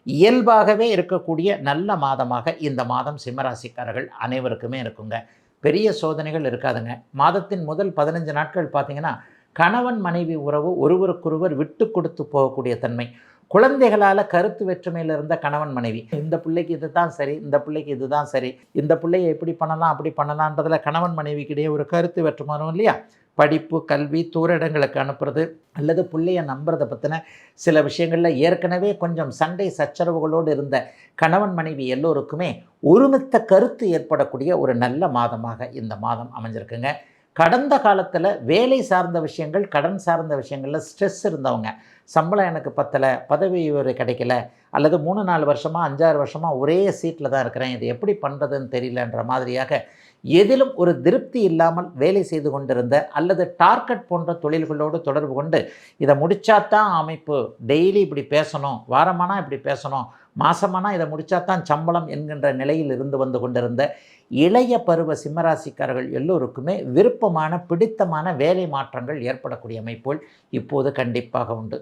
இயல்பாகவே இருக்கக்கூடிய நல்ல மாதமாக இந்த மாதம் சிம்மராசிக்காரர்கள் அனைவருக்குமே இருக்குங்க. பெரிய சோதனைகள் இருக்காதுங்க. மாதத்தின் முதல் 15 நாட்கள் பார்த்தீங்கன்னா, கணவன் மனைவி உறவு ஒருவருக்கொருவர் விட்டு கொடுத்து போகக்கூடிய தன்மை. குழந்தைகளால் கருத்து வேற்றுமையில் இருந்த கணவன் மனைவி, இந்த பிள்ளைக்கு இது தான் சரி, இந்த பிள்ளைக்கு இது தான் சரி, இந்த பிள்ளையை எப்படி பண்ணலாம் அப்படி பண்ணலான்றதுல கணவன் மனைவிக்கிடையே ஒரு கருத்து வேற்றுமை வரும் இல்லையா? படிப்பு, கல்வி, தூர இடங்களுக்கு அனுப்புறது அல்லது பிள்ளைய நம்புறதை பற்றின சில விஷயங்களில் ஏற்கனவே கொஞ்சம் சண்டை சச்சரவுகளோடு இருந்த கணவன் மனைவி எல்லோருக்குமே ஒருமித்த கருத்து ஏற்படக்கூடிய ஒரு நல்ல மாதமாக இந்த மாதம் அமைஞ்சிருக்குங்க. கடந்த காலத்தில் வேலை சார்ந்த விஷயங்கள், கடன் சார்ந்த விஷயங்களில் ஸ்ட்ரெஸ் இருந்தவங்க, சம்பளம் எனக்கு பத்தலை, பதவி உயர்வு கிடைக்கல, அல்லது 3-4 வருஷமாக 5-6 வருஷமாக ஒரே சீட்டில் தான் இருக்கிறேன், இது எப்படி பண்ணுறதுன்னு தெரியலன்ற மாதிரியாக எதிலும் ஒரு திருப்தி இல்லாமல் வேலை செய்து கொண்டிருந்த அல்லது டார்கெட் போன்ற தொழில்களோடு தொடர்பு கொண்டு இதை முடித்தாதான் அமைப்பு, டெய்லி இப்படி பேசணும், வாரமானா இப்படி பேசணும், மாதமானா இதை முடித்தாதான் சம்பளம் என்கின்ற நிலையில் இருந்து வந்து கொண்டிருந்த இளைய பருவ சிம்மராசிக்காரர்கள் எல்லோருக்குமே விருப்பமான பிடித்தமான வேலை மாற்றங்கள் ஏற்படக்கூடிய அமைப்புகள் இப்போது கண்டிப்பாக உண்டு.